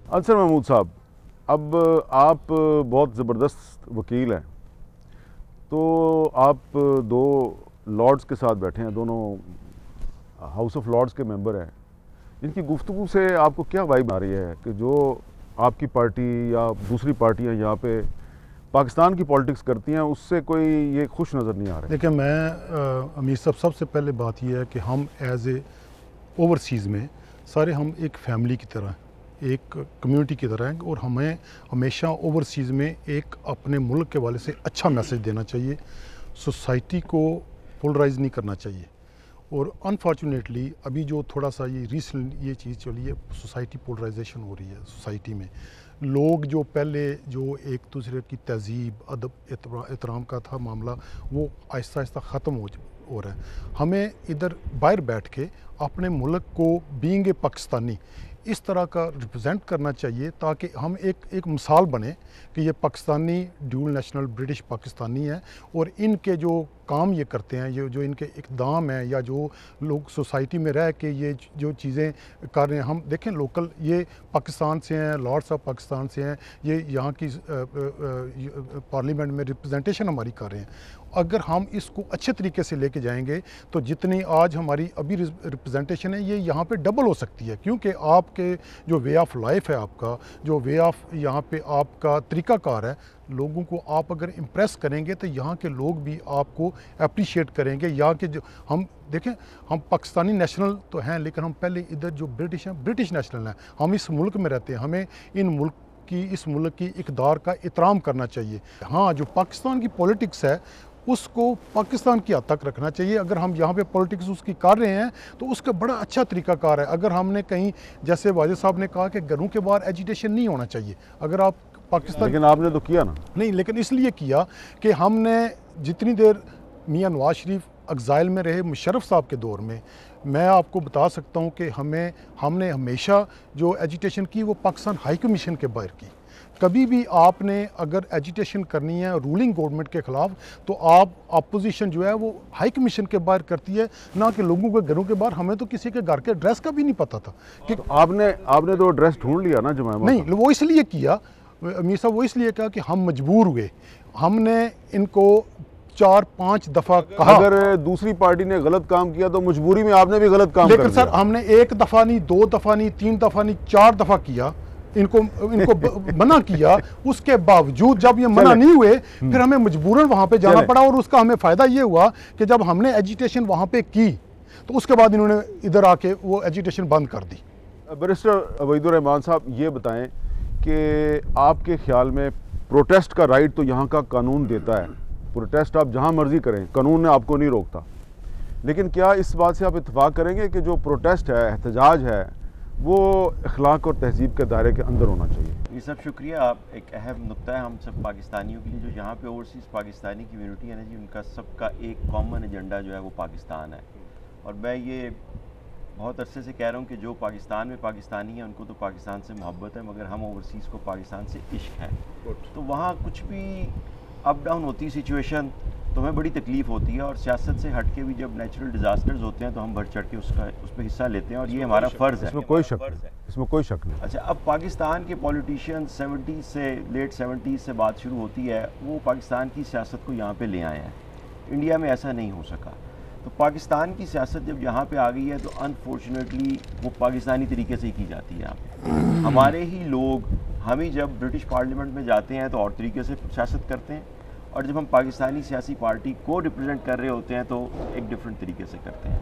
अंसर महमूद साहब, अब आप बहुत ज़बरदस्त वकील हैं, तो आप दो लॉर्ड्स के साथ बैठे हैं, दोनों हाउस ऑफ लॉर्ड्स के मेंबर हैं। इनकी गुफ्तगू से आपको क्या वाइब आ रही है कि जो आपकी पार्टी या दूसरी पार्टियां यहाँ पे पाकिस्तान की पॉलिटिक्स करती हैं, उससे कोई ये खुश नज़र नहीं आ रहे? देखिए, मैं अमीर साहब, सबसे पहले बात यह है कि हम एज ए ओवरसीज़ में सारे हम एक फैमिली की तरह, एक कम्युनिटी की तरह हैं, और हमें हमेशा ओवरसीज़ में एक अपने मुल्क के वाले से अच्छा मैसेज देना चाहिए। सोसाइटी को पोलराइज नहीं करना चाहिए। और अनफॉर्चुनेटली अभी जो थोड़ा सा ये रिसेंट ये चीज़ चली है, सोसाइटी पोलराइजेशन हो रही है। सोसाइटी में लोग जो पहले जो एक दूसरे की तहज़ीब, अदब, एहतराम का था मामला, वो आहिस्ता आहिस्ता ख़त्म हो रहा है। हमें इधर बाहर बैठ के अपने मुल्क को बीइंग ए पाकिस्तानी इस तरह का रिप्रेजेंट करना चाहिए, ताकि हम एक मिसाल बने कि ये Pakistani dual national British Pakistani है, और इनके जो काम ये करते हैं, ये जो इनके इक़दाम हैं, या जो लोग सोसाइटी में रह के ये जो चीज़ें कर रहे हैं। हम देखें, लोकल ये पाकिस्तान से हैं, लॉर्ड्स ऑफ पाकिस्तान से हैं, ये यहाँ की पार्लियामेंट में रिप्रेजेंटेशन हमारी कर रहे हैं। अगर हम इसको अच्छे तरीके से लेके जाएंगे तो जितनी आज हमारी अभी रिप्रेजेंटेशन है, ये यहाँ पे डबल हो सकती है। क्योंकि आपके जो वे ऑफ लाइफ है, आपका जो वे ऑफ यहाँ पे आपका तरीक़ाकार है, लोगों को आप अगर इम्प्रेस करेंगे तो यहाँ के लोग भी आपको अप्रिशिएट करेंगे। यहाँ के जो हम देखें, हम पाकिस्तानी नेशनल तो हैं, लेकिन हम पहले इधर जो ब्रिटिश हैं, ब्रिटिश नेशनल हैं। हम इस मुल्क में रहते हैं, हमें इन मुल्क की, इस मुल्क की इक़दार का एहतराम करना चाहिए। हाँ, जो पाकिस्तान की पॉलिटिक्स है उसको पाकिस्तान की हद तक रखना चाहिए। अगर हम यहाँ पे पॉलिटिक्स उसकी कर रहे हैं तो उसका बड़ा अच्छा तरीक़ाकार है। अगर हमने कहीं, जैसे वाजिद साहब ने कहा कि घरों के बाहर एजिटेशन नहीं होना चाहिए, अगर आप पाकिस्तान, लेकिन आपने तो किया ना। नहीं, लेकिन इसलिए किया कि हमने जितनी देर मियां नवाज शरीफ एग्ज़ाइल में रहे, मुशर्रफ साहब के दौर में, मैं आपको बता सकता हूँ कि हमने हमेशा जो एजिटेशन की वो पाकिस्तान हाई कमीशन के बाहर की। कभी भी आपने अगर एजिटेशन करनी है रूलिंग गवर्नमेंट के ख़िलाफ़, तो आप अपोजिशन जो है वो हाई कमीशन के बाहर करती है, ना कि लोगों के घरों के बाहर। हमें तो किसी के घर के एड्रेस का भी नहीं पता था कि तो आपने तो एड्रेस ढूंढ लिया ना जमायमा? नहीं, वो इसलिए किया अमीर साहब, वो इसलिए कहा कि हम मजबूर हुए। हमने इनको 4-5 दफ़ा कहा। अगर दूसरी पार्टी ने गलत काम किया तो मजबूरी में आपने भी गलत काम कर लेकिन दिया। सर, हमने 1 दफ़ा नहीं, 2 दफ़ा नहीं, 3 दफ़ा नहीं, 4 दफ़ा किया, इनको मना किया। उसके बावजूद जब ये मना नहीं हुए, फिर हमें मजबूरन वहाँ पे जाना पड़ा। और उसका हमें फ़ायदा ये हुआ कि जब हमने एजिटेशन वहाँ पे की तो उसके बाद इन्होंने इधर आके वो एजिटेशन बंद कर दी। बैरिस्टर वहीदुर रहमान साहब, ये बताएं कि आपके ख्याल में प्रोटेस्ट का राइट तो यहाँ का कानून देता है, प्रोटेस्ट आप जहाँ मर्जी करें, कानून ने आपको नहीं रोकता, लेकिन क्या इस बात से आप इत्तेफाक करेंगे कि जो प्रोटेस्ट है, एहतजाज है, वो अखलाक और तहजीब के दायरे के अंदर होना चाहिए? ये सब शुक्रिया। आप एक अहम नुक्ता है हम सब पाकिस्तानियों के लिए, जो यहाँ पे ओवरसीज़ पाकिस्तानी कम्यूनिटी है ना जी, उनका सबका एक कॉमन एजेंडा जो है वो पाकिस्तान है। और मैं ये बहुत अरसे से कह रहा हूँ कि जो पाकिस्तान में पाकिस्तानी है उनको तो पाकिस्तान से मोहब्बत है, मगर हम ओवरसीज़ को पाकिस्तान से इश्क है। तो वहाँ कुछ भी अप डाउन होती सिचुएशन तो हमें बड़ी तकलीफ़ होती है, और सियासत से हट के भी जब नेचुरल डिज़ास्टर्स होते हैं तो हम बढ़ चढ़ के उस पर हिस्सा लेते हैं, और ये हमारा फ़र्ज़ है। इसमें कोई शक नहीं, इसमें कोई शक नहीं। अच्छा, अब पाकिस्तान के पॉलिटिशियन 70 से लेट 70 से बात शुरू होती है, वो पाकिस्तान की सियासत को यहाँ पे ले आए हैं। इंडिया में ऐसा नहीं हो सका, तो पाकिस्तान की सियासत जब यहाँ पे आ गई है तो अनफॉर्चुनेटली वो पाकिस्तानी तरीके से ही की जाती है। यहाँ पे हमारे ही लोग, हम ही जब ब्रिटिश पार्लियामेंट में जाते हैं तो और तरीके से सियासत करते हैं, और जब हम पाकिस्तानी सियासी पार्टी को रिप्रेजेंट कर रहे होते हैं तो एक डिफरेंट तरीके से करते हैं।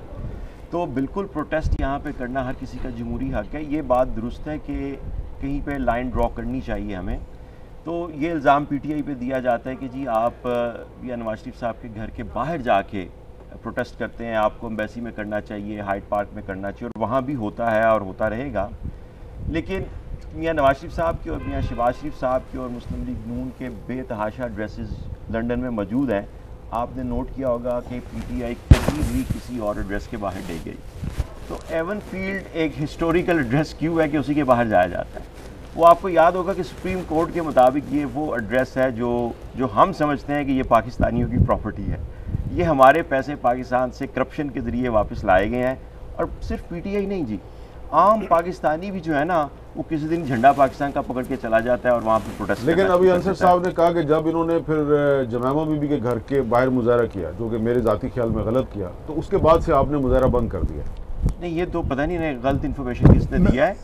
तो बिल्कुल प्रोटेस्ट यहाँ पे करना हर किसी का जमहूरी हक है। ये बात दुरुस्त है कि कहीं पे लाइन ड्रॉ करनी चाहिए हमें। तो ये इल्ज़ाम पीटीआई पे दिया जाता है कि जी आप या नवाज शरीफ साहब के घर के बाहर जाके प्रोटेस्ट करते हैं, आपको एम्बेसी में करना चाहिए, हाइड पार्क में करना चाहिए, और वहाँ भी होता है और होता रहेगा। लेकिन मियाँ नवाज शरीफ साहब के और मियाँ शहबाज शरीफ साहब के और मुस्लिम लीग नून के बेतहाशा ड्रेसेस लंदन में मौजूद हैं। आपने नोट किया होगा कि पीटीआई कभी भी किसी और एड्रेस के बाहर नहीं गई। तो एवन फील्ड एक हिस्टोरिकल एड्रेस क्यों है कि उसी के बाहर जाया जाता है। वो आपको याद होगा कि सुप्रीम कोर्ट के मुताबिक ये वो एड्रेस है जो हम समझते हैं कि ये पाकिस्तानियों की प्रॉपर्टी है। ये हमारे पैसे पाकिस्तान से करप्शन के ज़रिए वापस लाए गए हैं। और सिर्फ पीटीआई नहीं जी, आम पाकिस्तानी भी जो है ना, वो किसी दिन झंडा पाकिस्तान का पकड़ के चला जाता है और वहाँ पर प्रोटेस्ट। लेकिन अभी अंसर साहब ने कहा कि जब इन्होंने फिर जमामा बीबी के घर के बाहर मुजाहरा किया, जो कि मेरे ज़ाती ख्याल में गलत किया, तो उसके बाद से आपने मुजाहरा बंद कर दिया। नहीं, ये तो पता नहीं गलत इन्फॉर्मेशन किसने दिया है।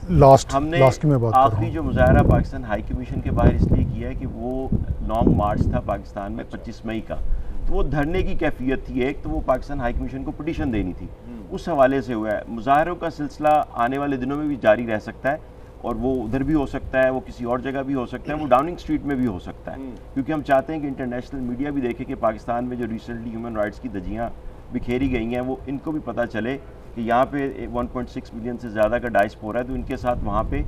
हमने आखिरी जो मुजाहरा पाकिस्तान हाई कमीशन के बाहर इसलिए किया है कि वो लॉन्ग मार्च था पाकिस्तान में 25 मई का, तो वो धरने की कैफियत थी एक, तो वो पाकिस्तान हाई कमीशन को पिटीशन देनी थी, उस हवाले से हुआ है। मुजाहरों का सिलसिला आने वाले दिनों में भी जारी रह सकता है, और वो उधर भी हो सकता है, वो किसी और जगह भी हो सकता है, वो डाउनिंग स्ट्रीट में भी हो सकता है, क्योंकि हम चाहते हैं कि इंटरनेशनल मीडिया भी देखे कि पाकिस्तान में जो रिसेंटली ह्यूमन राइट्स की धज्जियाँ बिखेरी गई हैं, वो इनको भी पता चले कि यहाँ पे 1.6 मिलियन से ज़्यादा का डायस्पोरा है, तो इनके साथ वहाँ पे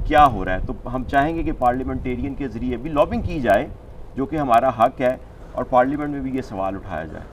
क्या हो रहा है। तो हम चाहेंगे कि पार्लियामेंटेरियन के ज़रिए भी लॉबिंग की जाए, जो कि हमारा हक है, और पार्लियामेंट में भी ये सवाल उठाया जाए।